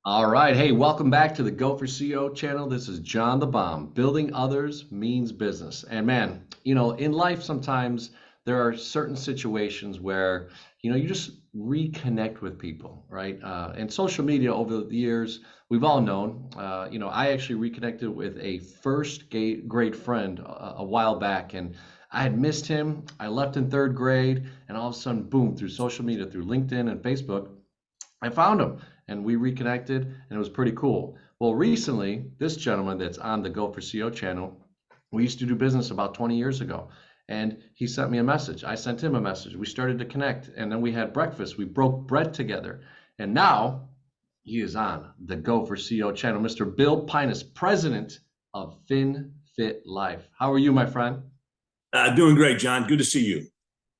All right. Hey, welcome back to the Go for CO channel. This is John the Bomb. Building others means business. And man, in life sometimes there are certain situations where, you just reconnect with people, right? And social media over the years, we've all known, I actually reconnected with a first grade friend a while back, and I had missed him. I left in third grade, and all of a sudden, boom, through social media, through LinkedIn and Facebook, I found him and we reconnected and it was pretty cool. Well, recently, this gentleman that's on the Go for CO channel, we used to do business about 20 years ago. And he sent me a message. I sent him a message. We started to connect and then we had breakfast. We broke bread together. And now he is on the Go for CO channel. Mr. Bill Pinus, president of FinFit Life. How are you, my friend? Doing great, John. Good to see you.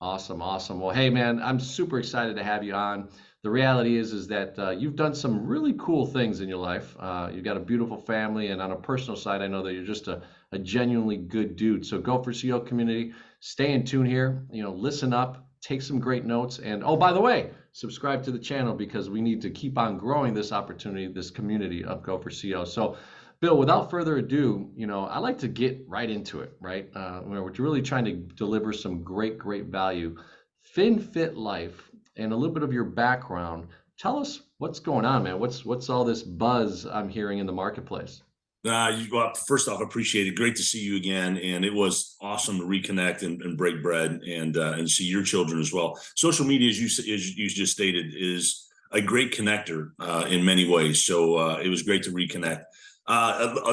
Awesome, awesome. Well, hey man, I'm super excited to have you on. The reality is that you've done some really cool things in your life. You've got a beautiful family, and on a personal side, I know that you're just a genuinely good dude. So go for CO community, stay in tune here. Listen up, take some great notes, and oh, by the way, subscribe to the channel because we need to keep on growing this opportunity, this community of Go for CO. So Bill, without further ado, I like to get right into it, right? Where we're really trying to deliver some great, great value. FinFit Life and a little bit of your background. Tell us what's going on, man. What's all this buzz I'm hearing in the marketplace? Well, first off, appreciate it. Great to see you again, and it was awesome to reconnect and break bread and see your children as well. Social media, as you just stated, is a great connector in many ways. So it was great to reconnect.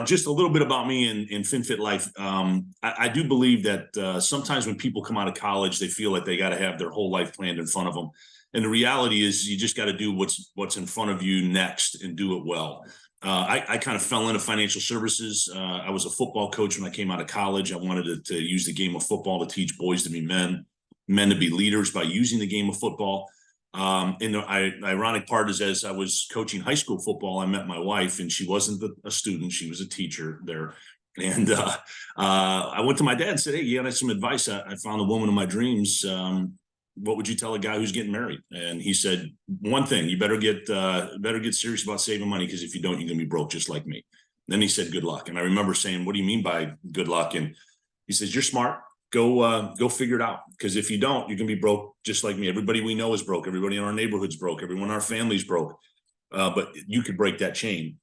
Just a little bit about me in FinFit Life. I do believe that sometimes when people come out of college, they feel like they got to have their whole life planned in front of them. And the reality is you just got to do what's in front of you next and do it well. I kind of fell into financial services. I was a football coach when I came out of college. I wanted to use the game of football to teach boys to be men, men to be leaders by using the game of football. And the ironic part is, as I was coaching high school football, I met my wife, and she wasn't a student; she was a teacher there. And I went to my dad and said, "Hey, you got some advice? I found the woman of my dreams. What would you tell a guy who's getting married?" And he said, "One thing: you better get serious about saving money, because if you don't, you're gonna be broke just like me." Then he said, "Good luck." And I remember saying, "What do you mean by good luck?" And he says, "You're smart. Go figure it out. Because if you don't, you're gonna be broke just like me. Everybody we know is broke. Everybody in our neighborhood's broke. Everyone in our family's broke. But you could break that chain."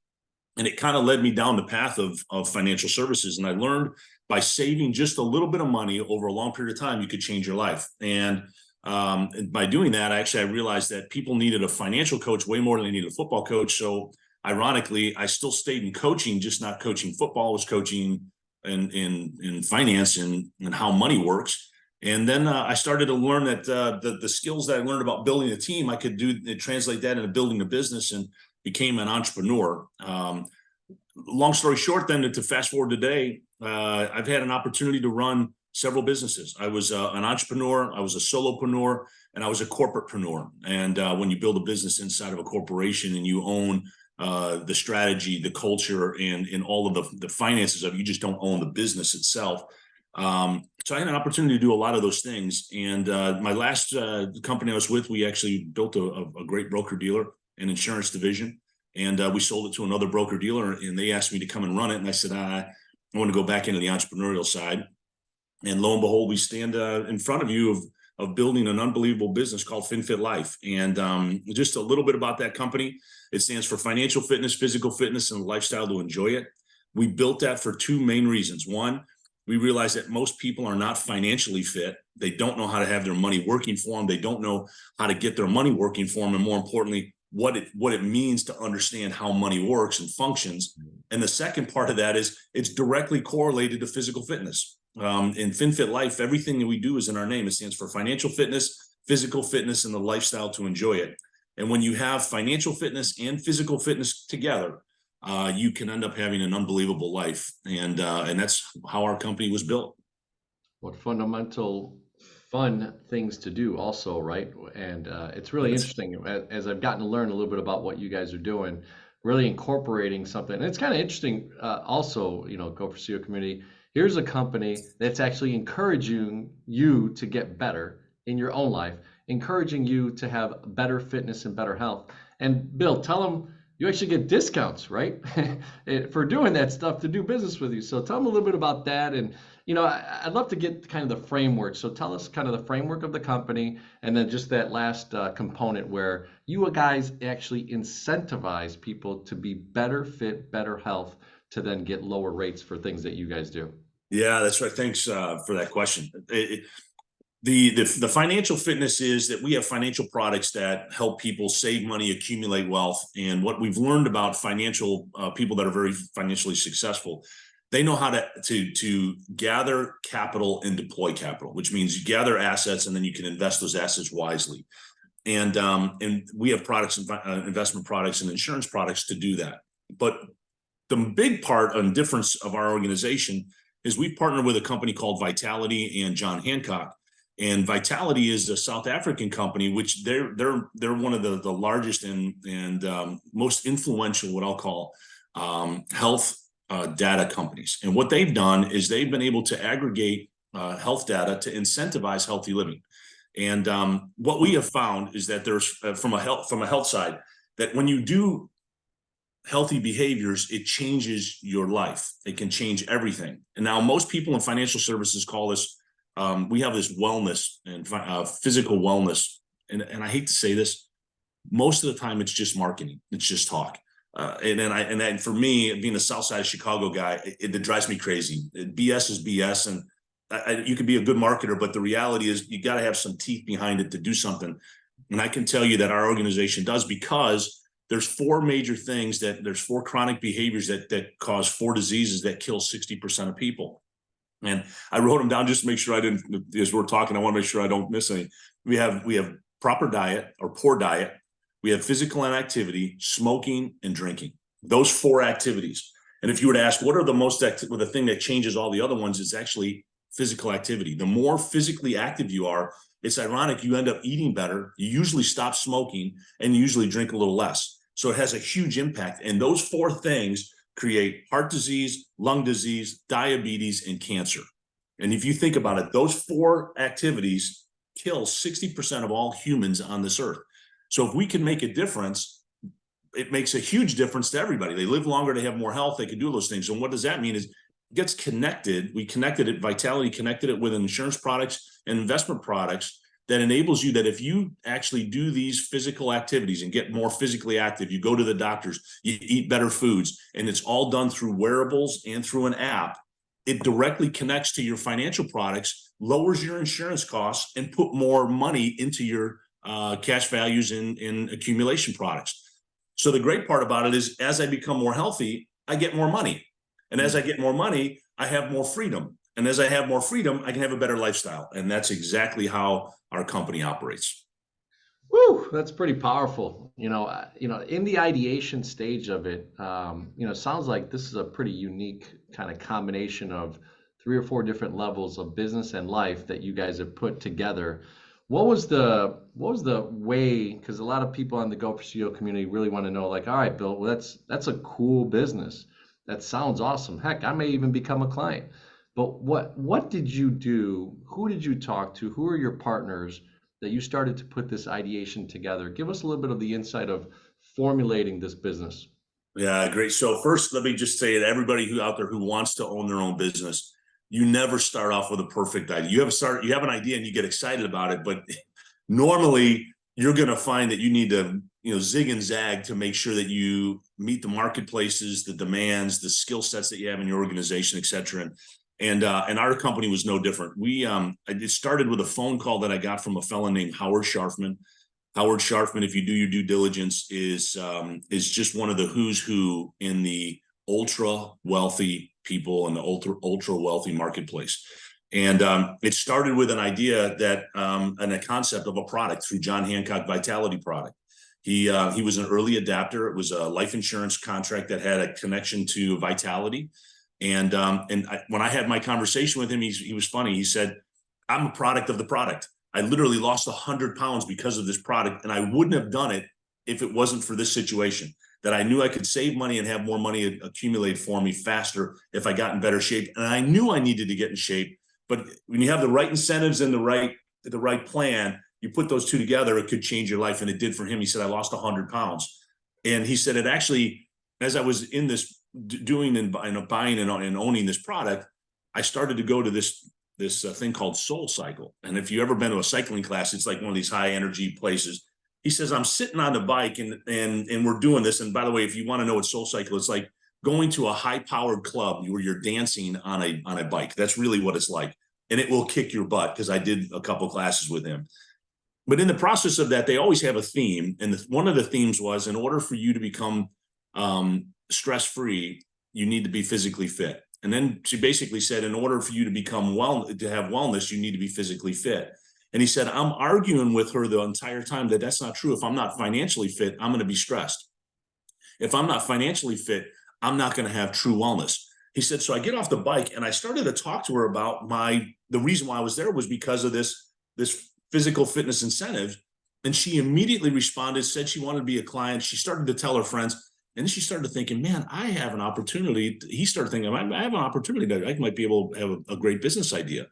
And it kind of led me down the path of financial services. And I learned by saving just a little bit of money over a long period of time, you could change your life. And by doing that, I realized that people needed a financial coach way more than they needed a football coach. So ironically, I still stayed in coaching, just not coaching football. I was coaching in finance and how money works. And then I started to learn that the skills that I learned about building a team, I could translate that into building a business, and became an entrepreneur. Long story short, then to fast forward today, I've had an opportunity to run several businesses. I was an entrepreneur, I was a solopreneur, and I was a corporatepreneur. And when you build a business inside of a corporation and you own the strategy, the culture, and all of the finances of it, you just don't own the business itself. So I had an opportunity to do a lot of those things. And my last company I was with, we actually built a great broker dealer and insurance division. And we sold it to another broker dealer, and they asked me to come and run it. And I said, I want to go back into the entrepreneurial side. And lo and behold, we stand in front of you of building an unbelievable business called FinFit Life. And just a little bit about that company. It stands for financial fitness, physical fitness, and lifestyle to enjoy it. We built that for two main reasons. One, we realize that most people are not financially fit. They don't know how to have their money working for them. They don't know how to get their money working for them. And more importantly, what it means to understand how money works and functions. And the second part of that is it's directly correlated to physical fitness. In FinFit Life, everything that we do is in our name. It stands for financial fitness, physical fitness, and the lifestyle to enjoy it. And when you have financial fitness and physical fitness together, you can end up having an unbelievable life. And that's how our company was built. What fundamental fun things to do also, right? And it's really Yes. interesting as I've gotten to learn a little bit about what you guys are doing, really incorporating something. And it's kind of interesting also, Go for CO community. Here's a company that's actually encouraging you to get better in your own life, encouraging you to have better fitness and better health. And Bill, tell them you actually get discounts, right? For doing that stuff to do business with you. So tell them a little bit about that. And, I'd love to get kind of the framework. So tell us kind of the framework of the company, and then just that last component where you guys actually incentivize people to be better fit, better health, to then get lower rates for things that you guys do. Yeah, that's right. Thanks for that question. The financial fitness is that we have financial products that help people save money, accumulate wealth. And what we've learned about financial people that are very financially successful, they know how to gather capital and deploy capital, which means you gather assets and then you can invest those assets wisely. And we have products, investment products and insurance products to do that. But the big part and difference of our organization is we partner with a company called Vitality and John Hancock. And Vitality is a South African company, which they're one of the largest and most influential, what I'll call health data companies. And what they've done is they've been able to aggregate health data to incentivize healthy living. And what we have found is that there's from a health side, that when you do healthy behaviors, it changes your life. It can change everything. And now most people in financial services call this, we have this wellness and physical wellness. And I hate to say this, most of the time it's just marketing. It's just talk. And for me, being a South Side Chicago guy, it drives me crazy. BS is BS. And you can be a good marketer, but the reality is you got to have some teeth behind it to do something. And I can tell you that our organization does, because there's four major things there's four chronic behaviors that cause four diseases that kill 60% of people. And I wrote them down just to make sure I didn't, as we're talking, I want to make sure I don't miss any. We have proper diet or poor diet. We have physical inactivity, smoking, and drinking. Those four activities. And if you were to ask, what are the thing that changes all the other ones, it's actually physical activity. The more physically active you are, it's ironic, you end up eating better, you usually stop smoking, and you usually drink a little less. So it has a huge impact. And those four things create heart disease, lung disease, diabetes, and cancer. And if you think about it, those four activities kill 60% of all humans on this earth. So if we can make a difference, it makes a huge difference to everybody. They live longer, they have more health, they can do those things. And what does that mean is it gets connected. We connected it, Vitality connected it with insurance products and investment products that enables you that if you actually do these physical activities and get more physically active, you go to the doctors, you eat better foods, and it's all done through wearables and through an app, it directly connects to your financial products, lowers your insurance costs, and put more money into your cash values in accumulation products. So the great part about it is as I become more healthy, I get more money. And as I get more money, I have more freedom. And as I have more freedom, I can have a better lifestyle. And that's exactly how our company operates. Woo, that's pretty powerful. In the ideation stage of it, sounds like this is a pretty unique kind of combination of three or four different levels of business and life that you guys have put together. What was the way? Because a lot of people on the Go for CEO community really want to know, like, all right, Bill, well, that's a cool business. That sounds awesome. Heck, I may even become a client. But what did you do? Who did you talk to? Who are your partners that you started to put this ideation together? Give us a little bit of the insight of formulating this business. Yeah, great. So first, let me just say that everybody who out there who wants to own their own business, you never start off with a perfect idea. You have an idea and you get excited about it, but normally you're going to find that you need to, zig and zag to make sure that you meet the marketplaces, the demands, the skill sets that you have in your organization, et cetera. And our company was no different. It started with a phone call that I got from a fellow named Howard Scharfman. Howard Scharfman, if you do your due diligence, is just one of the who's who in the ultra wealthy people in the ultra wealthy marketplace. And it started with an idea and a concept of a product through John Hancock Vitality product. He was an early adapter. It was a life insurance contract that had a connection to Vitality. And when I had my conversation with him, he was funny. He said, "I'm a product of the product. I literally lost 100 pounds because of this product, and I wouldn't have done it if it wasn't for this situation. That I knew I could save money and have more money accumulate for me faster if I got in better shape. And I knew I needed to get in shape. But when you have the right incentives and the right plan, you put those two together, it could change your life. And it did for him. He said, I lost 100 pounds. And he said, it actually, as I was in this doing and buying and owning this product, I started to go to this thing called Soul Cycle. And if you've ever been to a cycling class, it's like one of these high energy places. He says, I'm sitting on the bike and we're doing this. And by the way, if you want to know what Soul Cycle, it's like going to a high powered club where you're dancing on a bike. That's really what it's like. And it will kick your butt, because I did a couple classes with him. But in the process of that, they always have a theme. And one of the themes was, in order for you to become stress-free, you need to be physically fit. And then she basically said, in order for you to become to have wellness, you need to be physically fit. And he said, I'm arguing with her the entire time that that's not true. If I'm not financially fit, I'm going to be stressed. If I'm not financially fit, I'm not going to have true wellness. He said, so I get off the bike and I started to talk to her about the reason why I was there was because of this physical fitness incentive. And she immediately responded, said she wanted to be a client. She started to tell her friends. And then she started thinking, man, I have an opportunity. He started thinking, I have an opportunity that I might be able to have a great business idea.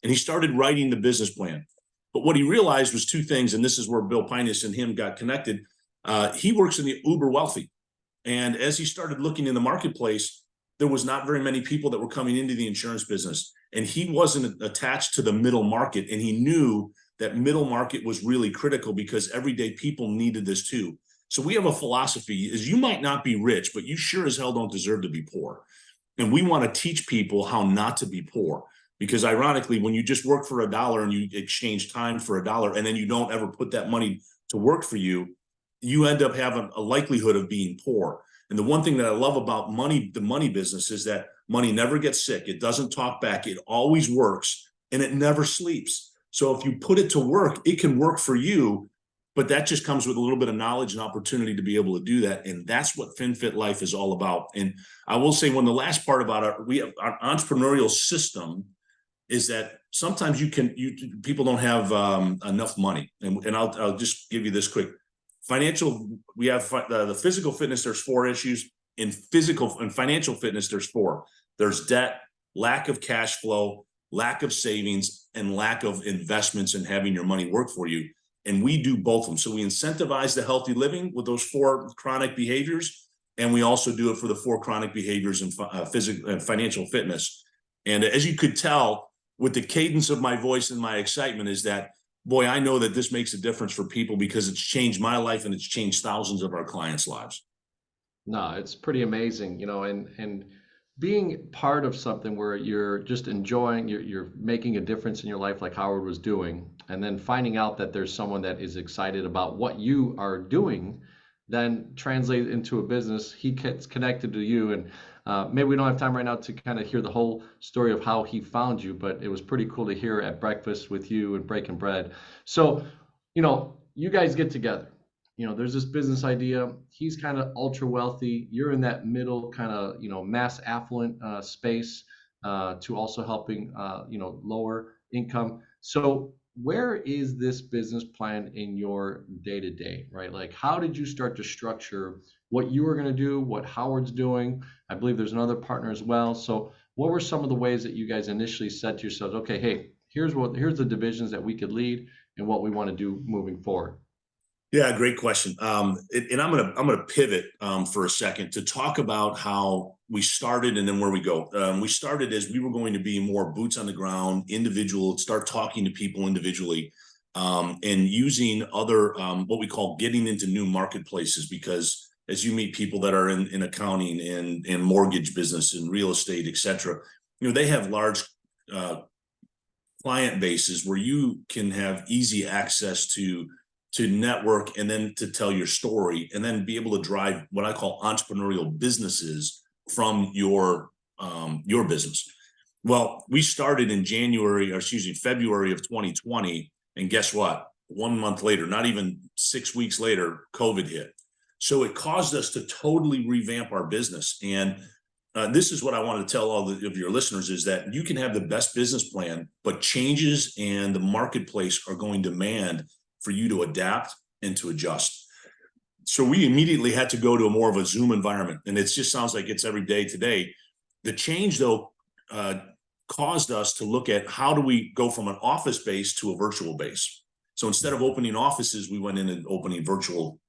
And he started writing the business plan. But what he realized was two things, and this is where Bill Pinus and him got connected. He works in the uber wealthy. And as he started looking in the marketplace, there was not very many people that were coming into the insurance business. And he wasn't attached to the middle market. And he knew that middle market was really critical, because everyday people needed this too. So we have a philosophy is, you might not be rich, but you sure as hell don't deserve to be poor. And we want to teach people how not to be poor, because ironically, when you just work for $1 and you exchange time for $1, and then you don't ever put that money to work for you, you end up having a likelihood of being poor. And the one thing that I love about money, the money business, is that money never gets sick. It doesn't talk back. It always works, and it never sleeps. So if you put it to work, it can work for you. But that just comes with a little bit of knowledge and opportunity to be able to do that. And that's what FinFit Life is all about. And I will say, the last part about our entrepreneurial system is that sometimes people don't have enough money. And I'll just give you this quick. We have the physical fitness, there's 4 issues. In physical and financial fitness, there's 4. There's debt, lack of cash flow, lack of savings, and lack of investments in having your money work for you. And we do both of them. So we incentivize the healthy living with those 4 chronic behaviors. And we also do it for the 4 chronic behaviors in physical and financial fitness. And as you could tell with the cadence of my voice and my excitement, is that, boy, I know that this makes a difference for people, because it's changed my life and it's changed thousands of our clients' lives. No, it's pretty amazing, and being part of something where you're just enjoying, you're making a difference in your life like Howard was doing, and then finding out that there's someone that is excited about what you are doing, then translate into a business. He gets connected to you, and maybe we don't have time right now to kind of hear the whole story of how he found you, but it was pretty cool to hear at breakfast with you and breaking bread. So, you guys get together. There's this business idea. He's kind of ultra wealthy. You're in that middle kind of, mass affluent space, to also helping, lower income. So where is this business plan in your day to day, right? Like, how did you start to structure what you were going to do, what Howard's doing? I believe there's another partner as well. So what were some of the ways that you guys initially said to yourselves, okay, hey, here's the divisions that we could lead and what we want to do moving forward? Yeah, great question. And I'm gonna pivot for a second to talk about how we started and then where we go. We started as we were going to be more boots on the ground, individual, start talking to people individually, and using other what we call getting into new marketplaces. Because as you meet people that are in accounting and mortgage business and real estate, et cetera, they have large client bases where you can have easy access to network, and then to tell your story, and then be able to drive what I call entrepreneurial businesses from your business. Well, we started in February of 2020. And guess what? 1 month later, not even 6 weeks later, COVID hit. So it caused us to totally revamp our business. And this is what I want to tell all of your listeners, is that you can have the best business plan, but changes and the marketplace are going to demand for you to adapt and to adjust. So we immediately had to go to a more of a Zoom environment. And it just sounds like it's every day today. The change, though, caused us to look at how do we go from an office base to a virtual base. So instead of opening offices, we went in and opening virtual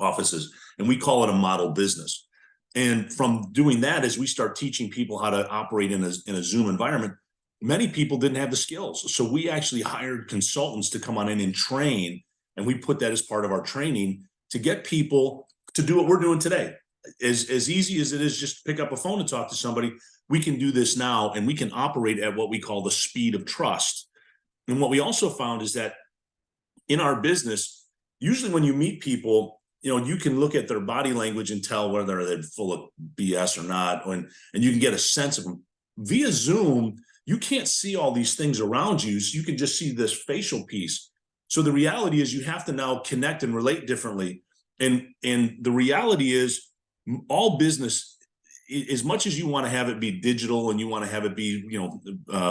offices, and we call it a model business. And from doing that, as we start teaching people how to operate in a Zoom environment, many people didn't have the skills. So we actually hired consultants to come on in and train, and we put that as part of our training to get people to do what we're doing today. As easy as it is just pick up a phone and talk to somebody, we can do this now, and we can operate at what we call the speed of trust. And what we also found is that in our business, usually when you meet people, you can look at their body language and tell whether they're full of BS or not, and you can get a sense of them. Via Zoom, you can't see all these things around you, so you can just see this facial piece. So the reality is you have to now connect and relate differently. And the reality is all business, as much as you want to have it be digital and you want to have it be,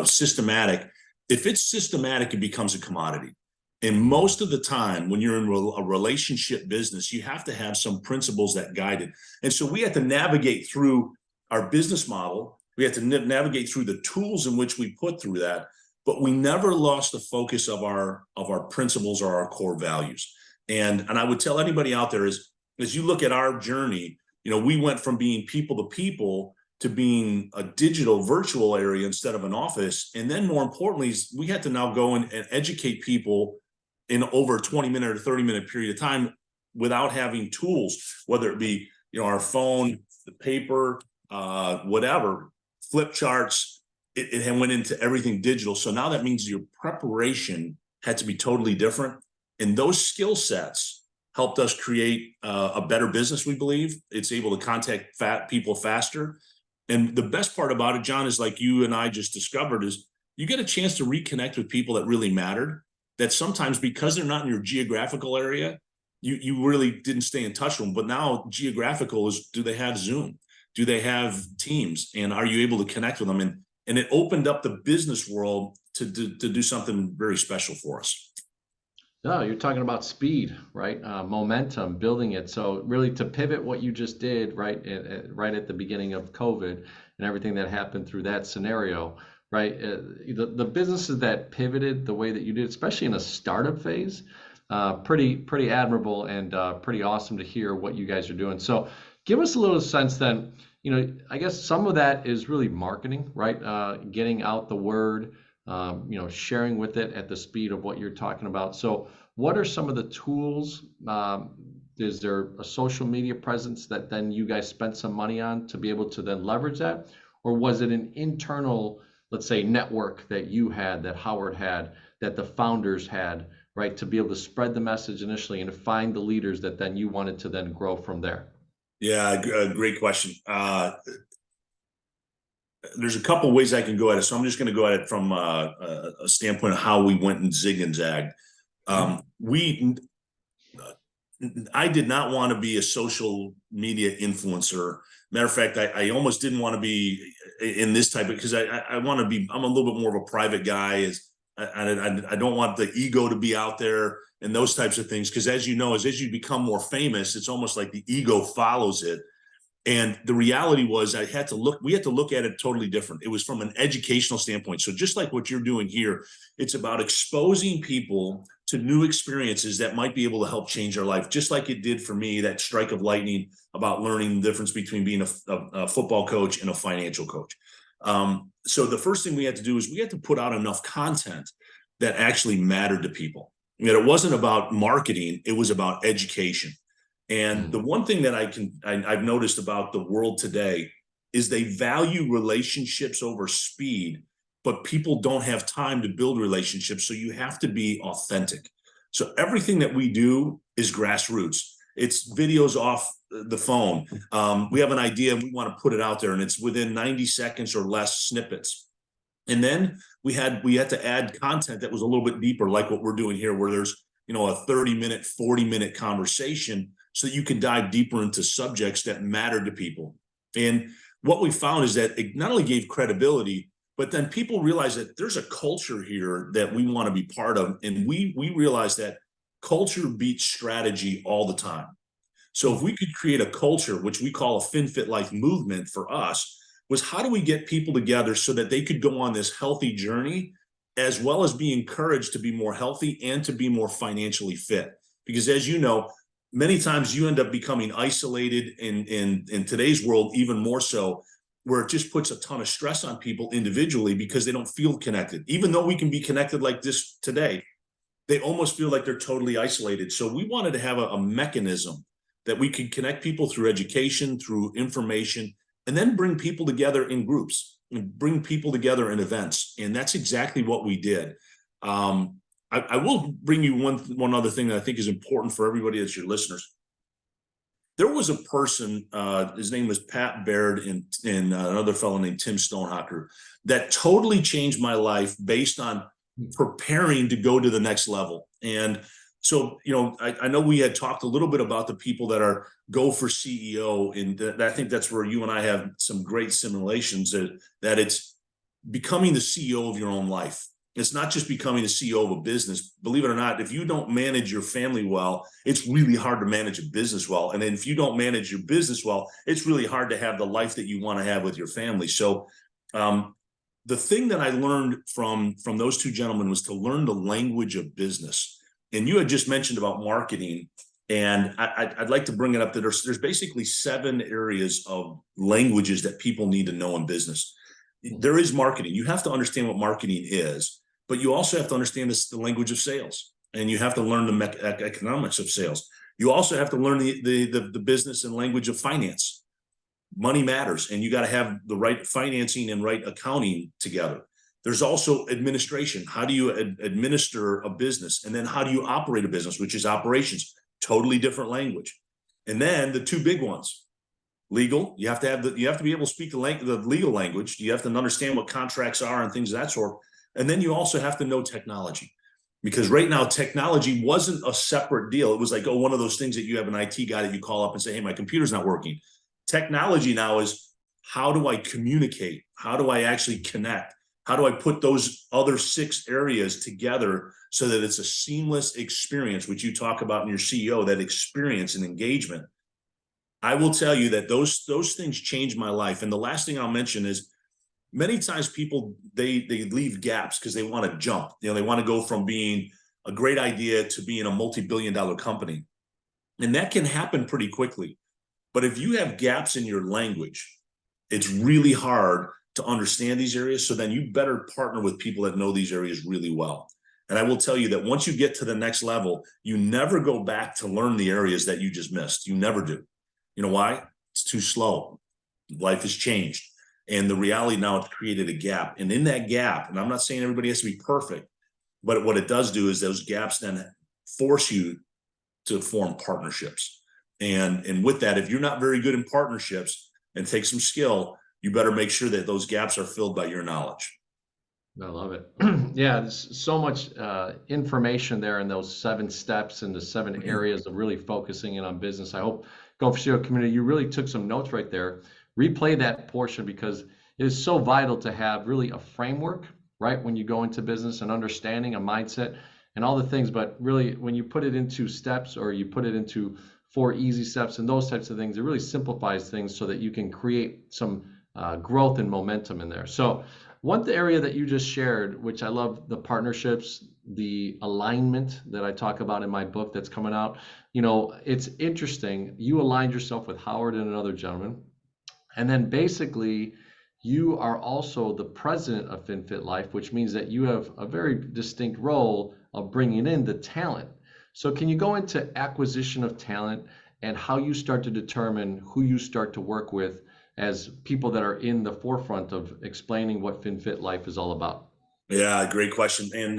systematic, if it's systematic, it becomes a commodity. And most of the time when you're in a relationship business, you have to have some principles that guide it. And so we have to navigate through our business model. We have to navigate through the tools in which we put through that, but we never lost the focus of our principles or our core values. And I would tell anybody out there is, as you look at our journey, we went from being people to people to being a digital virtual area instead of an office. And then more importantly, we had to now go and educate people in over a 20-minute or 30-minute period of time without having tools, whether it be, our phone, the paper, whatever, flip charts, it went into everything digital. So now that means your preparation had to be totally different. And those skill sets helped us create a better business, we believe. It's able to contact people faster. And the best part about it, John, is like you and I just discovered, is you get a chance to reconnect with people that really mattered, that sometimes because they're not in your geographical area, you really didn't stay in touch with them. But now geographical is, do they have Zoom? Do they have Teams? And are you able to connect with them? And it opened up the business world to do something very special for us. No, you're talking about speed, right? Momentum, building it. So really to pivot what you just did, right, right at the beginning of COVID and everything that happened through that scenario, right? The businesses that pivoted the way that you did, especially in a startup phase, pretty admirable and pretty awesome to hear what you guys are doing. So give us a little sense then, I guess some of that is really marketing, right? Getting out the word, sharing with it at the speed of what you're talking about. So what are some of the tools? Is there a social media presence that then you guys spent some money on to be able to then leverage that? Or was it an internal, let's say, network that you had, that Howard had, that the founders had, right, to be able to spread the message initially and to find the leaders that then you wanted to then grow from there? Yeah, great question. There's a couple ways I can go at it. So I'm just going to go at it from a standpoint of how we went and zig and zagged. I did not want to be a social media influencer. Matter of fact, I almost didn't want to be in this type of, because I want to be, I'm a little bit more of a private guy. I don't want the ego to be out there and those types of things. Because as you know, as you become more famous, it's almost like the ego follows it. And the reality was we had to look at it totally different. It was from an educational standpoint. So just like what you're doing here, it's about exposing people to new experiences that might be able to help change their life. Just like it did for me, that strike of lightning about learning the difference between being a football coach and a financial coach. So the first thing we had to do is we had to put out enough content that actually mattered to people. It wasn't about marketing, it was about education. And the one thing that I've noticed about the world today is they value relationships over speed, but people don't have time to build relationships. So you have to be authentic. So everything that we do is grassroots. It's videos off the phone. We have an idea and we want to put it out there, and it's within 90 seconds or less snippets. And then we had to add content that was a little bit deeper, like what we're doing here, where there's a 30-minute, 40-minute conversation, so that you can dive deeper into subjects that matter to people. And what we found is that it not only gave credibility, but then people realize that there's a culture here that we want to be part of. And we realize that culture beats strategy all the time. So if we could create a culture, which we call a FinFit Life movement for us, was how do we get people together so that they could go on this healthy journey, as well as be encouraged to be more healthy and to be more financially fit? Because as you know, many times you end up becoming isolated in today's world, even more so, where it just puts a ton of stress on people individually because they don't feel connected. Even though we can be connected like this today, they almost feel like they're totally isolated. So we wanted to have a mechanism that we could connect people through education, through information, and then bring people together in groups and bring people together in events. And that's exactly what we did. I will bring you one other thing that I think is important for everybody that's your listeners. There was a person, his name was Pat Baird, and another fellow named Tim Stonehocker, that totally changed my life based on preparing to go to the next level. And so, I know we had talked a little bit about the people that are go for CEO, and I think that's where you and I have some great simulations that it's becoming the CEO of your own life. It's not just becoming the CEO of a business. Believe it or not, if you don't manage your family well, it's really hard to manage a business well. And then if you don't manage your business well, it's really hard to have the life that you want to have with your family. So the thing that I learned from those two gentlemen was to learn the language of business. And you had just mentioned about marketing, and I'd like to bring it up that there's basically 7 areas of languages that people need to know in business. There is marketing. You have to understand what marketing is, but you also have to understand the language of sales, and you have to learn the economics of sales. You also have to learn the business and language of finance. Money matters, and you got to have the right financing and right accounting together. There's also administration. How do you administer a business? And then how do you operate a business, which is operations, totally different language. And then the 2 big ones, legal. You have to be able to speak the legal language. You have to understand what contracts are and things of that sort. And then you also have to know technology, because right now technology wasn't a separate deal. It was like, one of those things that you have an IT guy that you call up and say, hey, my computer's not working. Technology now is, how do I communicate? How do I actually connect? How do I put those other 6 areas together so that it's a seamless experience, which you talk about in your CEO, that experience and engagement? I will tell you that those things changed my life. And the last thing I'll mention is, many times people, they leave gaps because they want to jump. They want to go from being a great idea to being a multi-billion-dollar company. And that can happen pretty quickly. But if you have gaps in your language, it's really hard to understand these areas. So then you better partner with people that know these areas really well. And I will tell you that once you get to the next level, you never go back to learn the areas that you just missed. You never do. You know why? It's too slow. Life has changed. And the reality now, it's created a gap. And in that gap, and I'm not saying everybody has to be perfect, but what it does do is those gaps then force you to form partnerships. And with that, if you're not very good in partnerships and take some skill, you better make sure that those gaps are filled by your knowledge. I love it. Yeah, there's so much information there in those 7 steps and the 7 areas of really focusing in on business. I hope, Go for CEO community, you really took some notes right there. Replay that portion, because it is so vital to have really a framework, right, when you go into business, and understanding a mindset and all the things. But really, when you put it into steps, or you put it into 4 easy steps and those types of things, it really simplifies things so that you can create some growth and momentum in there. So one area that you just shared, which I love, the partnerships, the alignment that I talk about in my book that's coming out. It's interesting. You aligned yourself with Howard and another gentleman, and then basically you are also the president of FinFit Life, which means that you have a very distinct role of bringing in the talent. So can you go into acquisition of talent and how you start to determine who you start to work with as people that are in the forefront of explaining what FinFit Life is all about? Yeah, great question. And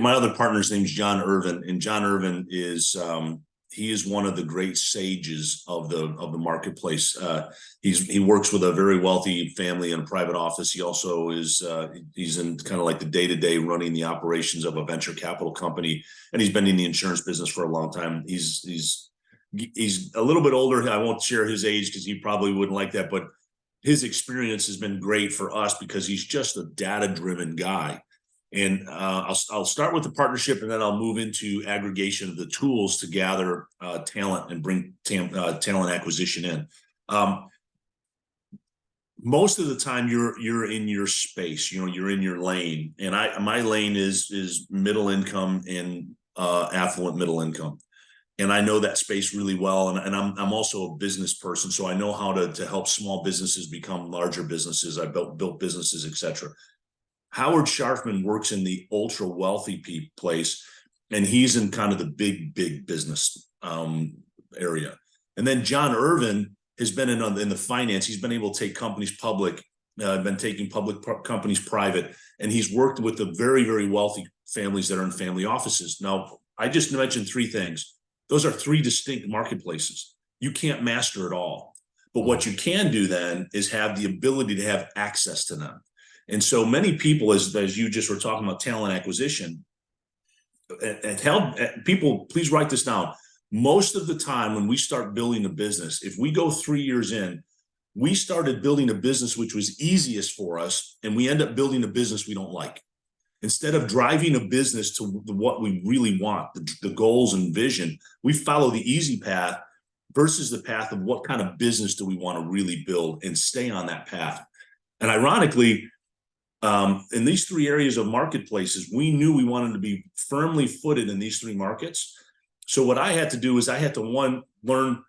my other partner's name's John Irvin, and John Irvin is he is one of the great sages of the marketplace. He works with a very wealthy family in a private office. He also is he's in kind of like the day-to-day running the operations of a venture capital company, and he's been in the insurance business for a long time. He's a little bit older. I won't share his age because he probably wouldn't like that, but his experience has been great for us because he's just a data-driven guy. And I'll start with the partnership, and then I'll move into aggregation of the tools to gather talent and bring talent acquisition in. Most of the time, you're in your space. You're in your lane, and my lane is middle income and affluent middle income. and I know that space really well. And I'm also a business person, so I know how to help small businesses become larger businesses. I built businesses, etc. Howard Sharfman works in the ultra wealthy place, and he's in kind of the big business area. And then John Irvin has been in the finance. He's been able to take companies public, been taking companies private, and he's worked with the very wealthy families that are in family offices. Now, I just mentioned three things. Those are three distinct marketplaces. You can't master it all, but what you can do then is have the ability to have access to them. And so many people, as you just were talking about talent acquisition, and help people, please write this down. Most of the time when we start building a business, if we go 3 years in, we started building a business which was easiest for us, and we end up building a business we don't like. Instead of driving a business to what we really want, the goals and vision, we follow the easy path versus the path of what kind of business do we want to really build and stay on that path. And ironically, in these three areas of marketplaces, we knew we wanted to be firmly footed in these three markets. So what I had to do is I had to learn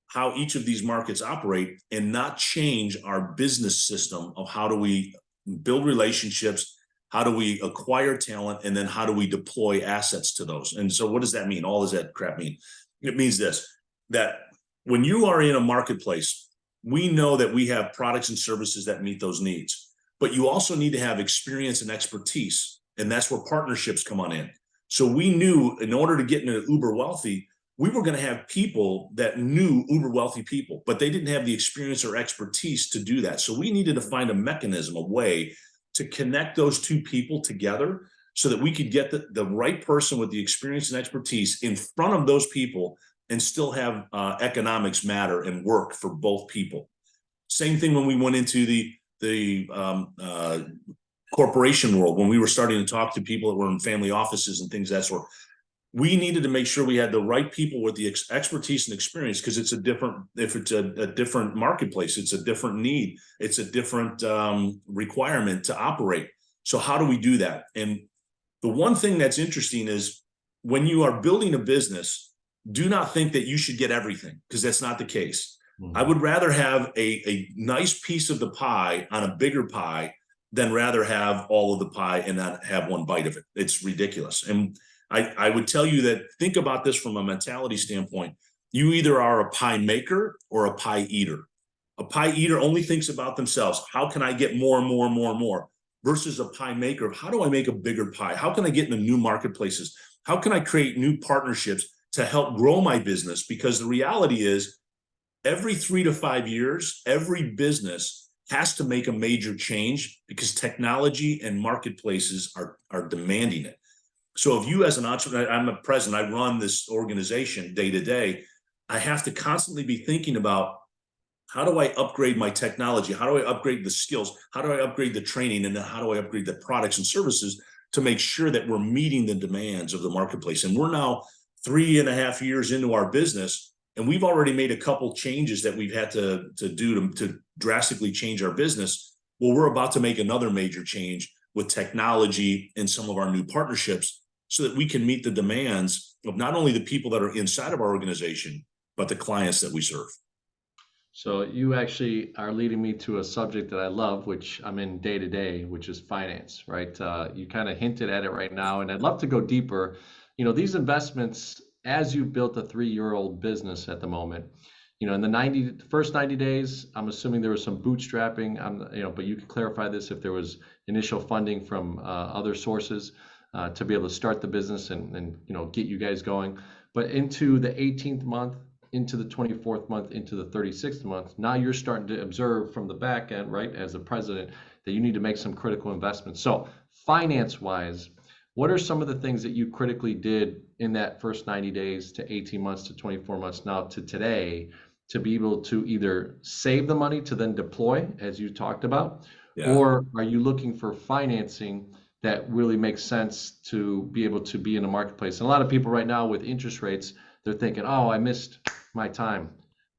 how each of these markets operate and not change our business system of how do we build relationships, how do we acquire talent, and then how do we deploy assets to those. And so what does that mean? All does that crap mean? It means this, that when you are in a marketplace, we know that we have products and services that meet those needs, but you also need to have experience and expertise. And that's where partnerships come on in. So we knew in order to get into uber wealthy, we were going to have people that knew uber wealthy people, but they didn't have the experience or expertise to do that. So we needed to find a mechanism, a way to connect those two people together so that we could get the right person with the experience and expertise in front of those people and still have economics matter and work for both people. Same thing when we went into the corporation world, when we were starting to talk to people that were in family offices and things of that sort. We needed to make sure we had the right people with the expertise and experience, because it's a different marketplace, it's a different need, it's a different requirement to operate. So how do we do that? And the one thing that's interesting is when you are building a business, do not think that you should get everything, because that's not the case. I would rather have a nice piece of the pie on a bigger pie than rather have all of the pie and not have one bite of it. It's ridiculous. And I would tell you that, think about this from a mentality standpoint. You either are a pie maker or a pie eater. A pie eater only thinks about themselves. How can I get more and more and more and more? Versus a pie maker. How do I make a bigger pie? How can I get into new marketplaces? How can I create new partnerships to help grow my business? Because the reality is, every 3 to 5 years, every business has to make a major change because technology and marketplaces are demanding it. So if you, as an entrepreneur, I'm a president, I run this organization day to day, I have to constantly be thinking about, how do I upgrade my technology? How do I upgrade the skills? How do I upgrade the training? And then how do I upgrade the products and services to make sure that we're meeting the demands of the marketplace? And we're now 3.5 years into our business, and we've already made a couple changes that we've had to do to drastically change our business. Well, we're about to make another major change with technology and some of our new partnerships so that we can meet the demands of not only the people that are inside of our organization, but the clients that we serve. So you actually are leading me to a subject that I love, which I'm in day to day, which is finance, right? You kind of hinted at it right now, and I'd love to go deeper. You know, these investments, as you've built a 3-year-old business at the moment, you know, in the first 90 days, I'm assuming there was some bootstrapping, but you can clarify this if there was initial funding from other sources to be able to start the business and get you guys going. But into the 18th month, into the 24th month, into the 36th month, now you're starting to observe from the back end, right, as a president, that you need to make some critical investments. So finance-wise, what are some of the things that you critically did in that first 90 days to 18 months to 24 months now to today to be able to either save the money to then deploy, as you talked about, or are you looking for financing that really makes sense to be able to be in a marketplace? And a lot of people right now with interest rates, they're thinking, oh, I missed my time.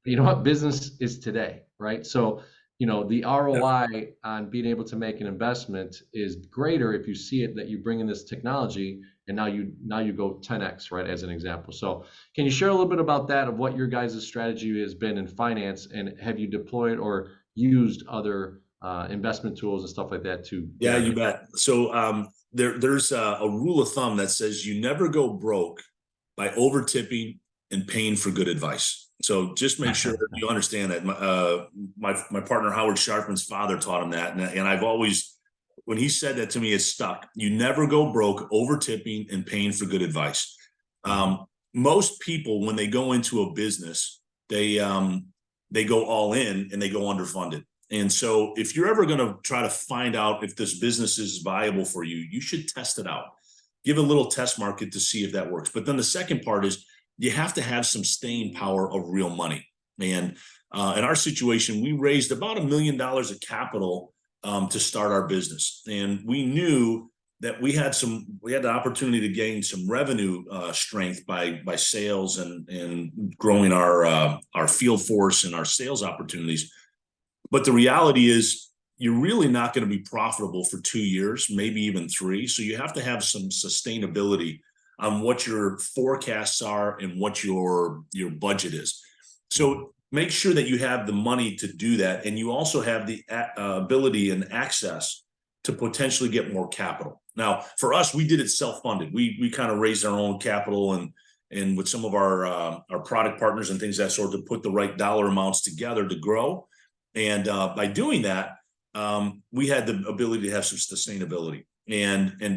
But you know what? Business is today, right? So, the ROI on being able to make an investment is greater if you see it that you bring in this technology and now you go 10x, right, as an example. So can you share a little bit about that, of what your guys' strategy has been in finance, and have you deployed or used other investment tools and stuff like that to get Yeah, out of you it? bet. So there's a rule of thumb that says you never go broke by over tipping and paying for good advice. So just make sure that you understand that. My partner Howard Sharpman's father taught him that, and I've always, when he said that to me, it stuck. You never go broke over tipping and paying for good advice. Most people, when they go into a business, they go all in and they go underfunded. And so if you're ever going to try to find out if this business is viable for you, you should test it out. Give a little test market to see if that works. But then the second part is you have to have some staying power of real money. And in our situation, we raised about $1 million of capital to start our business. And we knew that we had the opportunity to gain some revenue strength by sales and growing our field force and our sales opportunities. But the reality is you're really not going to be profitable for 2 years, maybe even 3. So you have to have some sustainability on what your forecasts are and what your budget is. So make sure that you have the money to do that. And you also have the ability and access to potentially get more capital. Now, for us, we did it self-funded. We kind of raised our own capital and with some of our product partners and things of that sort, to put the right dollar amounts together to grow. And by doing that, we had the ability to have some sustainability.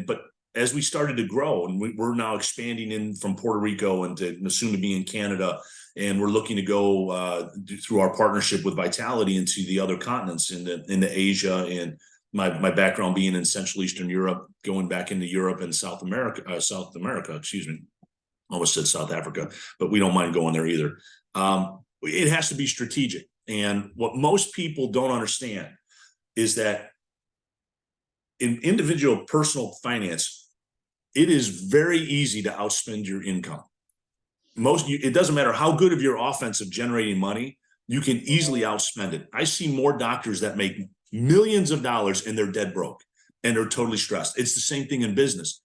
But as we started to grow, and we're now expanding in from Puerto Rico and soon to be in Canada, and we're looking to go through our partnership with Vitality into the other continents, into Asia, and my background being in Central Eastern Europe, going back into Europe and South America, excuse me, almost said South Africa, but we don't mind going there either. It has to be strategic. And what most people don't understand is that in individual personal finance, it is very easy to outspend your income. It doesn't matter how good of your offense of generating money, you can easily outspend it. I see more doctors that make millions of dollars and they're dead broke and they're totally stressed. It's the same thing in business.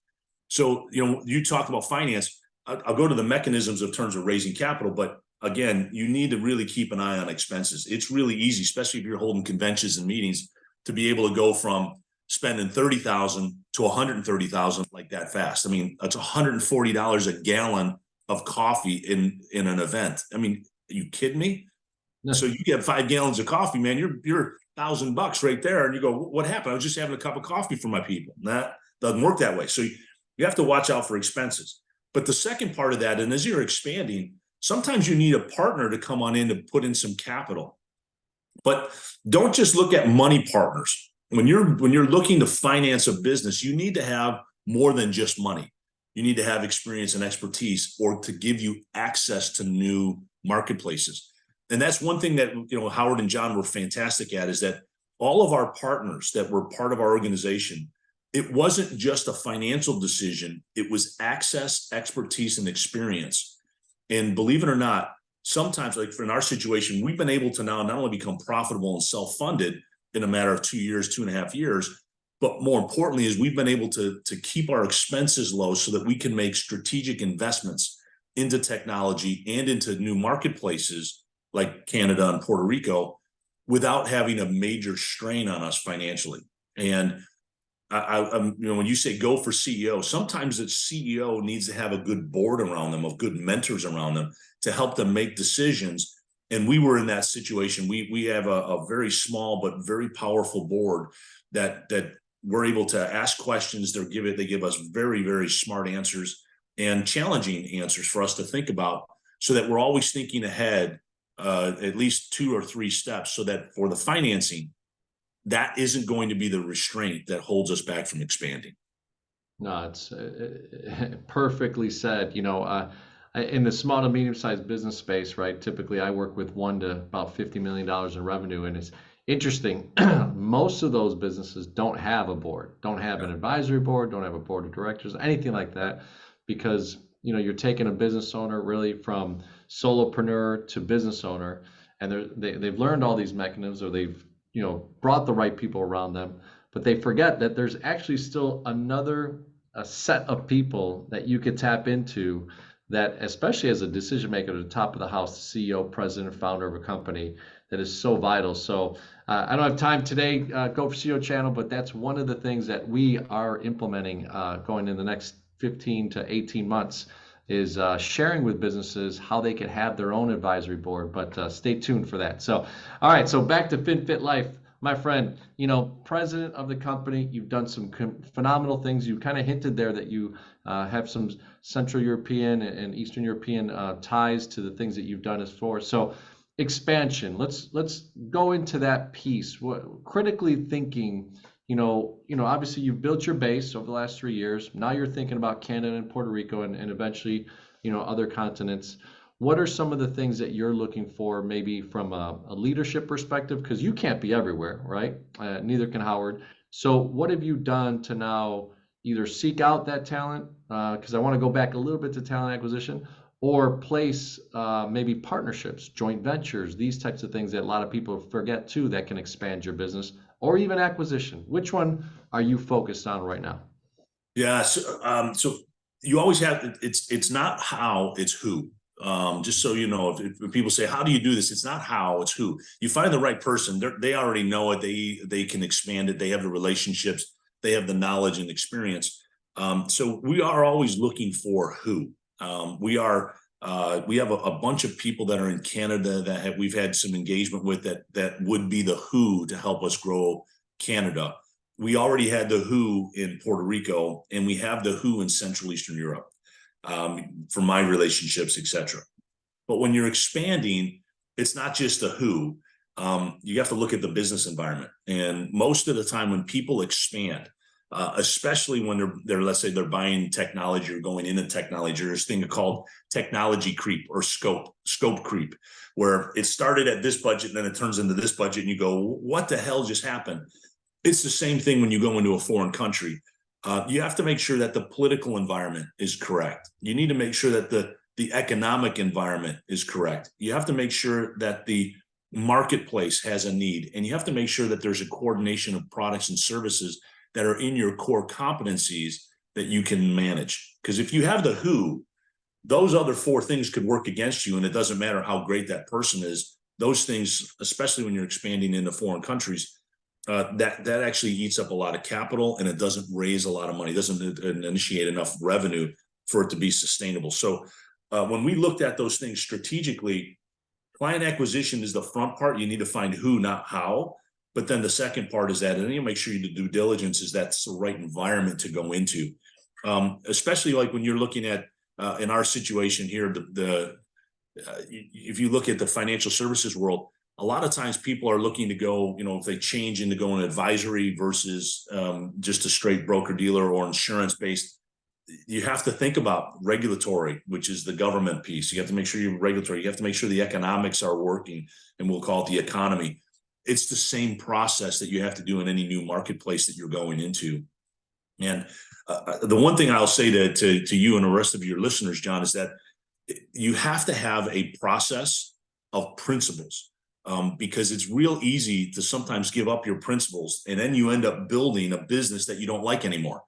So, you talk about finance, I'll go to the mechanisms of terms of raising capital, but again, you need to really keep an eye on expenses. It's really easy, especially if you're holding conventions and meetings, to be able to go from spending $30,000 to $130,000 like that fast. I mean, that's $140 a gallon of coffee in an event. I mean, are you kidding me? No. So you get 5 gallons of coffee, man, you're $1,000 right there. And you go, what happened? I was just having a cup of coffee for my people. That doesn't work that way. So you have to watch out for expenses. But the second part of that, and as you're expanding, sometimes you need a partner to come on in to put in some capital. But don't just look at money partners. When you're looking to finance a business, you need to have more than just money. You need to have experience and expertise, or to give you access to new marketplaces. And that's one thing that Howard and John were fantastic at, is that all of our partners that were part of our organization, it wasn't just a financial decision. It was access, expertise, and experience. And believe it or not, sometimes, like in our situation, we've been able to now not only become profitable and self-funded in a matter of 2 years, 2.5 years, but more importantly is we've been able to keep our expenses low so that we can make strategic investments into technology and into new marketplaces like Canada and Puerto Rico without having a major strain on us financially. And when you say go for CEO, sometimes the CEO needs to have a good board around them, of good mentors around them to help them make decisions. And we were in that situation. We have a very small but very powerful board that we're able to ask questions. They give us very, very smart answers and challenging answers for us to think about, so that we're always thinking ahead, at least 2 or 3 steps, so that for the financing, that isn't going to be the restraint that holds us back from expanding. No, it's perfectly said. In the small to medium-sized business space, right? Typically, I work with 1 to about $50 million in revenue, and it's interesting. Most of those businesses don't have a board, don't have an advisory board, don't have a board of directors, anything like that, because you're taking a business owner really from solopreneur to business owner, and they've learned all these mechanisms, or they've brought the right people around them, but they forget that there's actually still another a set of people that you could tap into that, especially as a decision maker at the top of the house, CEO, president, founder of a company, that is so vital. So I don't have time today, Go for CEO channel, but that's one of the things that we are implementing going in the next 15 to 18 months is sharing with businesses how they could have their own advisory board. But stay tuned for that. So, all right, so back to FinFit Life. My friend, president of the company, you've done some phenomenal things. You kind of hinted there that you have some Central European and Eastern European ties to the things that you've done as for. So expansion, let's go into that piece. Critically thinking, obviously you've built your base over the last 3 years. Now you're thinking about Canada and Puerto Rico and eventually, other continents. What are some of the things that you're looking for, maybe from a leadership perspective? Because you can't be everywhere, right? Neither can Howard. So what have you done to now either seek out that talent, because I want to go back a little bit to talent acquisition, or place maybe partnerships, joint ventures, these types of things that a lot of people forget too, that can expand your business, or even acquisition. Which one are you focused on right now? Yeah. So you always have, it's not how, it's who. Just so you know, if people say, how do you do this? It's not how, it's who. You find the right person, they already know it. They can expand it. They have the relationships, they have the knowledge and experience. So we are always looking for who. We have a bunch of people that are in Canada that we've had some engagement with that would be the who to help us grow Canada. We already had the who in Puerto Rico, and we have the who in Central Eastern Europe. For my relationships, etc. But when you're expanding, it's not just a who. You have to look at the business environment. And most of the time when people expand, especially when they're let's say they're buying technology or going into technology, there's a thing called technology creep or scope creep, where it started at this budget and then it turns into this budget and you go, what the hell just happened? It's the same thing when you go into a foreign country. You have to make sure that the political environment is correct. You need to make sure that the economic environment is correct. You have to make sure that the marketplace has a need, and you have to make sure that there's a coordination of products and services that are in your core competencies that you can manage. Because if you have the who, those other four things could work against you, and it doesn't matter how great that person is. Those things, especially when you're expanding into foreign countries, that actually eats up a lot of capital, and it doesn't raise a lot of money. It doesn't initiate enough revenue for it to be sustainable. So when we looked at those things strategically, client acquisition is the front part. You need to find who, not how. But then the second part is that, and you make sure you do due diligence, is that's the right environment to go into. Especially like when you're looking at, in our situation here, if you look at the financial services world, a lot of times people are looking to go, if they change into going advisory versus just a straight broker dealer or insurance based, you have to think about regulatory, which is the government piece. You have to make sure you're regulatory. You have to make sure the economics are working, and we'll call it the economy. It's the same process that you have to do in any new marketplace that you're going into. And the one thing I'll say to you and the rest of your listeners, John, is that you have to have a process of principles. Because it's real easy to sometimes give up your principles, and then you end up building a business that you don't like anymore.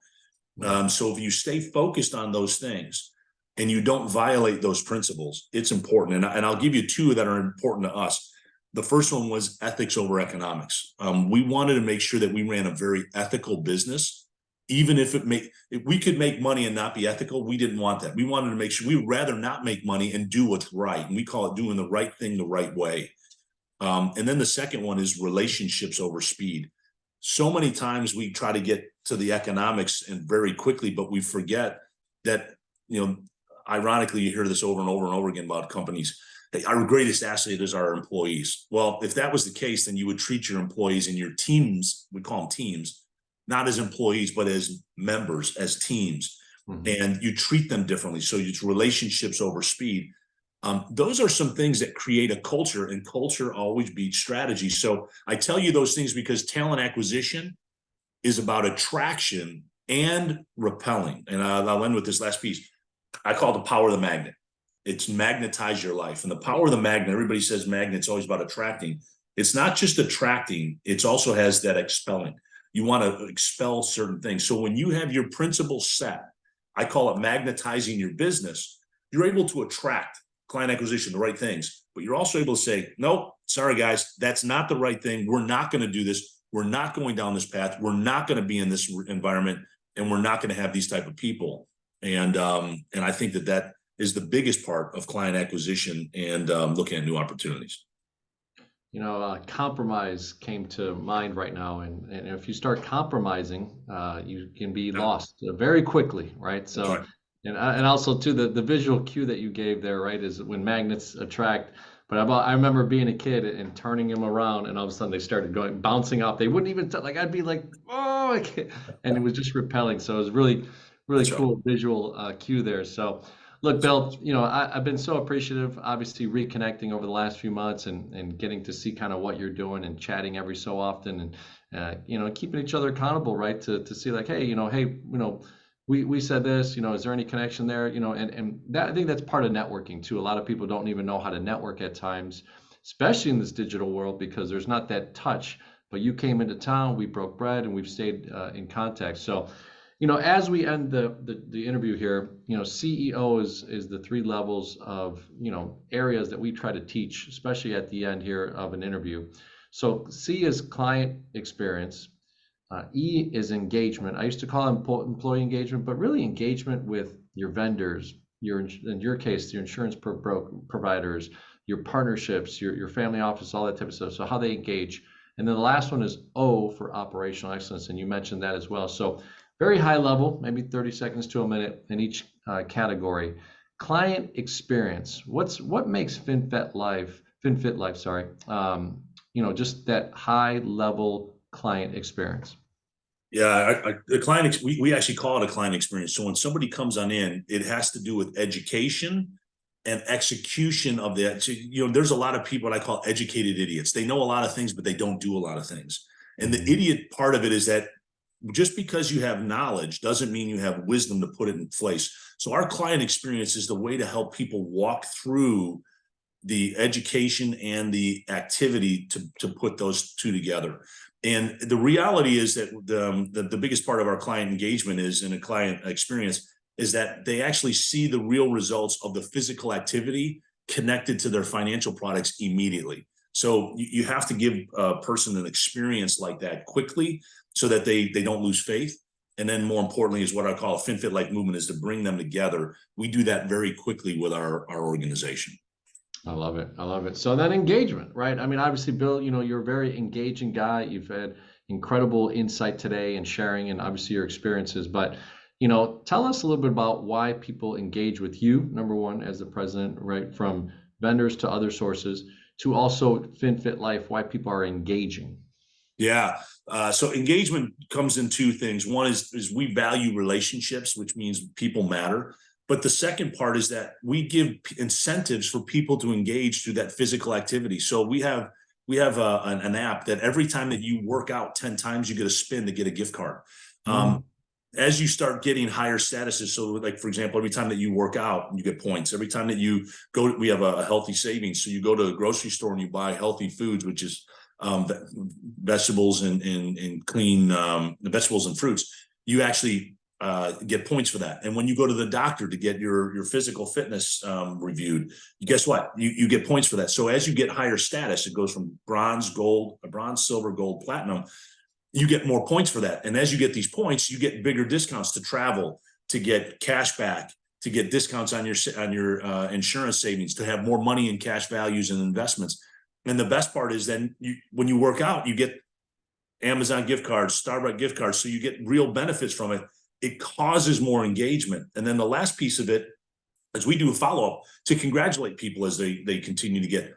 So if you stay focused on those things and you don't violate those principles, it's important. And I'll give you two that are important to us. The first one was ethics over economics. We wanted to make sure that we ran a very ethical business. Even if if we could make money and not be ethical, we didn't want that. We wanted to make sure we'd rather not make money and do what's right. And we call it doing the right thing the right way. And then the second one is relationships over speed. So many times we try to get to the economics and very quickly, but we forget that, ironically, you hear this over and over and over again about companies. Hey, our greatest asset is our employees. Well, if that was the case, then you would treat your employees and your teams, we call them teams, not as employees, but as members, as teams. Mm-hmm. And you treat them differently. So it's relationships over speed. Those are some things that create a culture, and culture always beats strategy. So I tell you those things because talent acquisition is about attraction and repelling. And I'll end with this last piece. I call it the power of the magnet. It's magnetize your life. And the power of the magnet, everybody says magnet's always about attracting. It's not just attracting, it also has that expelling. You want to expel certain things. So when you have your principles set, I call it magnetizing your business, you're able to attract client acquisition, the right things, but you're also able to say, nope, sorry guys, that's not the right thing. We're not going to do this. We're not going down this path. We're not going to be in this environment, and we're not going to have these type of people. And I think that is the biggest part of client acquisition and looking at new opportunities. Compromise came to mind right now, and if you start compromising, you can be lost very quickly, right? So, right. And also too, the visual cue that you gave there, right, is when magnets attract. But I remember being a kid and turning them around, and all of a sudden they started bouncing off. They wouldn't even like I'd be like, oh, I can't, and it was just repelling. So it was really That's cool right. visual cue there. So. Look, Bill, I've been so appreciative, obviously reconnecting over the last few months and getting to see kind of what you're doing and chatting every so often and, keeping each other accountable, right? To see like, hey, we said this, is there any connection there? And that I think that's part of networking too. A lot of people don't even know how to network at times, especially in this digital world, because there's not that touch. But you came into town, we broke bread, and we've stayed in contact. So, as we end the interview here, CEO is the three levels of, areas that we try to teach, especially at the end here of an interview. So C is client experience. E is engagement. I used to call it employee engagement, but really engagement with your vendors, in your case, your insurance providers, your partnerships, your family office, all that type of stuff. So how they engage. And then the last one is O for operational excellence, and you mentioned that as well. So very high level, maybe 30 seconds to a minute in each category. Client experience. What makes FinFit Life, just that high level client experience? Yeah, the client, we actually call it a client experience. So when somebody comes on in, it has to do with education and execution of that. So, there's a lot of people what I call educated idiots. They know a lot of things, but they don't do a lot of things. And the idiot part of it is that just because you have knowledge doesn't mean you have wisdom to put it in place. So our client experience is the way to help people walk through the education and the activity to put those two together. And the reality is that the biggest part of our client engagement is in a client experience is that they actually see the real results of the physical activity connected to their financial products immediately. So you have to give a person an experience like that quickly so that they don't lose faith. And then more importantly is what I call a FinFit Life movement, is to bring them together. We do that very quickly with our organization. I love it. I love it. So then engagement, right? I mean, obviously, Bill, you're a very engaging guy. You've had incredible insight today and sharing and obviously your experiences. But, tell us a little bit about why people engage with you, number one, as the president, right? From vendors to other sources to also FinFit Life, why people are engaging. Yeah. So engagement comes in two things. One is we value relationships, which means people matter. But the second part is that we give incentives for people to engage through that physical activity. So we have an app that every time that you work out 10 times, you get a spin to get a gift card. As you start getting higher statuses, so like, for example, every time that you work out, you get points. Every time that you go, we have a healthy savings. So you go to the grocery store and you buy healthy foods, which is vegetables and clean vegetables and fruits. You actually get points for that. And when you go to the doctor to get your physical fitness reviewed, guess what? You get points for that. So as you get higher status, it goes from bronze, silver, gold, platinum. You get more points for that. And as you get these points, you get bigger discounts to travel, to get cash back, to get discounts on your insurance savings, to have more money in cash values and investments. And the best part is then when you work out, you get Amazon gift cards, Starbucks gift cards. So you get real benefits from it. It causes more engagement. And then the last piece of it is we do a follow-up to congratulate people as they continue to get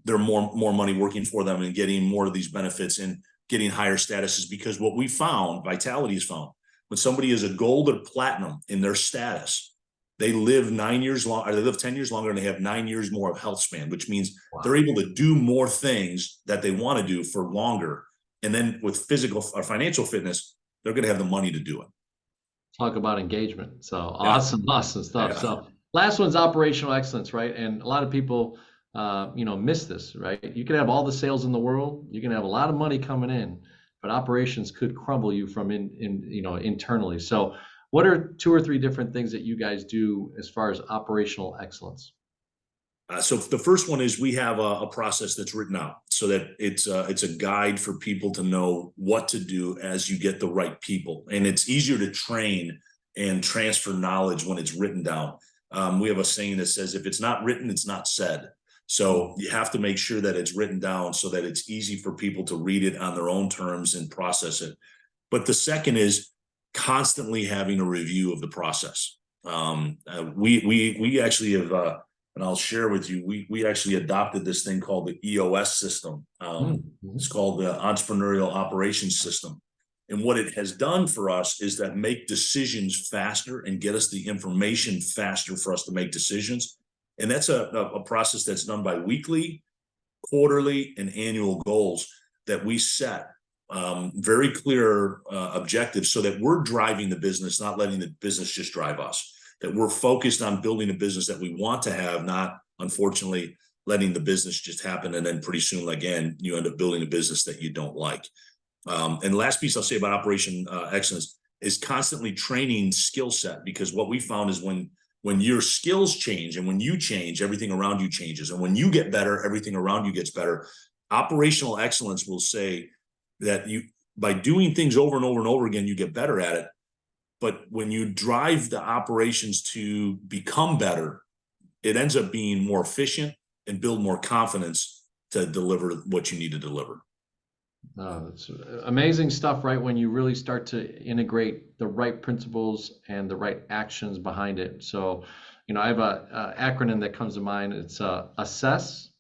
their more money working for them and getting more of these benefits and getting higher statuses. Because what we found, Vitality has found, when somebody is a gold or platinum in their status, they live 9 years long, or they live 10 years longer, and they have 9 years more of health span, which means they're able to do more things that they want to do for longer. And then with physical or financial fitness, they're going to have the money to do it. Talk about engagement. So awesome stuff. Yeah. So last one's operational excellence, right? And a lot of people, miss this, right? You can have all the sales in the world. You can have a lot of money coming in. but operations could crumble you from internally. So what are 2 or 3 different things that you guys do as far as operational excellence? So the first one is we have a process that's written out so that it's a guide for people to know what to do as you get the right people, and it's easier to train and transfer knowledge when it's written down. We have a saying that says, "If it's not written, it's not said." So you have to make sure that it's written down so that it's easy for people to read it on their own terms and process it. But the second is constantly having a review of the process. We actually have. And I'll share with you, we actually adopted this thing called the EOS system. It's called the Entrepreneurial Operations System. And what it has done for us is that make decisions faster and get us the information faster for us to make decisions. And that's a process that's done by weekly, quarterly, and annual goals that we set. Very clear objectives so that we're driving the business, not letting the business just drive us. That we're focused on building a business that we want to have, not, unfortunately, letting the business just happen. And then pretty soon, again, you end up building a business that you don't like. And the last piece I'll say about operation excellence is constantly training skill set, because what we found is when your skills change and when you change, everything around you changes. And when you get better, everything around you gets better. Operational excellence will say that you, by doing things over and over and over again, you get better at it. But when you drive the operations to become better, it ends up being more efficient and build more confidence to deliver what you need to deliver. It's amazing stuff, right? When you really start to integrate the right principles and the right actions behind it. So, I have a acronym that comes to mind. It's assess,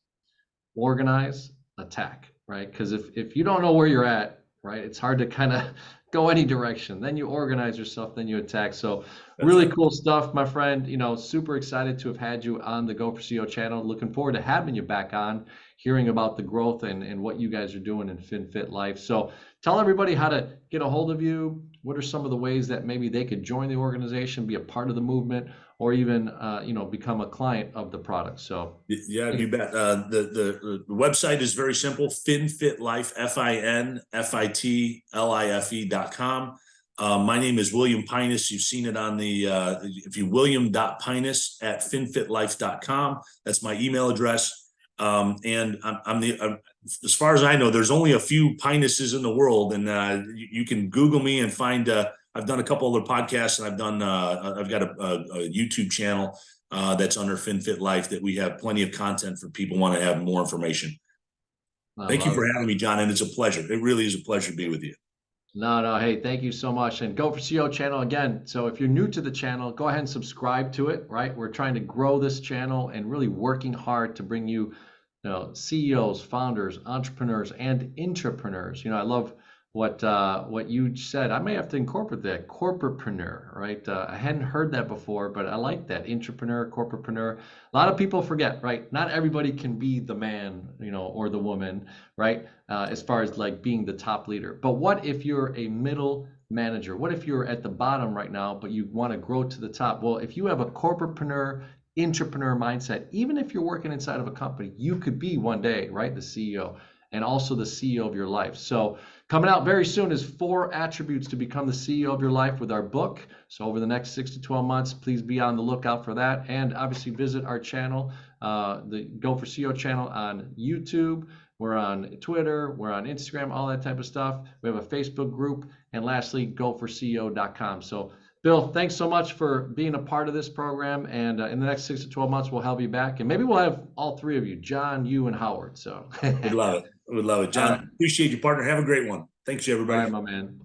organize, attack, right? Because if you don't know where you're at, right, it's hard to kind of go any direction. Then you organize yourself, then you attack. So really cool stuff, my friend. Super excited to have had you on the Go for CEO channel. Looking forward to having you back on, hearing about the growth and what you guys are doing in FinFit Life. So tell everybody how to get a hold of you. What are some of the ways that maybe they could join the organization, be a part of the movement, or even become a client of the product? So yeah, you bet. The website is very simple: FinFitLife, FinFitLife.com. My name is William Pinus. You've seen it on the if you William.Pinus@FinFitLife.com. That's my email address. And I'm as far as I know, there's only a few Pinuses in the world, and you can Google me and find. I've done a couple other podcasts, and I've got a YouTube channel that's under FinFit Life that we have plenty of content for people who want to have more information. Thank you for having me, John, and it's a pleasure. It really is a pleasure to be with you. No. Hey, thank you so much. And Go for CEO channel again. So if you're new to the channel, go ahead and subscribe to it, right? We're trying to grow this channel and really working hard to bring you, CEOs, founders, entrepreneurs, and intrapreneurs. I love what you said. I may have to incorporate that, corporatepreneur, right? I hadn't heard that before, but I like that, intrapreneur, corporatepreneur. A lot of people forget, right? Not everybody can be the man, or the woman, right? As far as like being the top leader. But what if you're a middle manager? What if you're at the bottom right now, but you want to grow to the top? Well, if you have a corporatepreneur, intrapreneur mindset, even if you're working inside of a company, you could be one day, right, the CEO, and also the CEO of your life. So coming out very soon is 4 attributes to become the CEO of your life with our book. So over the next 6 to 12 months, please be on the lookout for that. And obviously visit our channel, the Go for CEO channel on YouTube. We're on Twitter, we're on Instagram, all that type of stuff. We have a Facebook group, and lastly, goforceo.com. So Bill, thanks so much for being a part of this program. And in the next 6 to 12 months, we'll have you back. And maybe we'll have all 3 of you, John, you, and Howard. So We'd love it. We'd love it. John, appreciate you, partner. Have a great one. Thanks, everybody. All right, my man.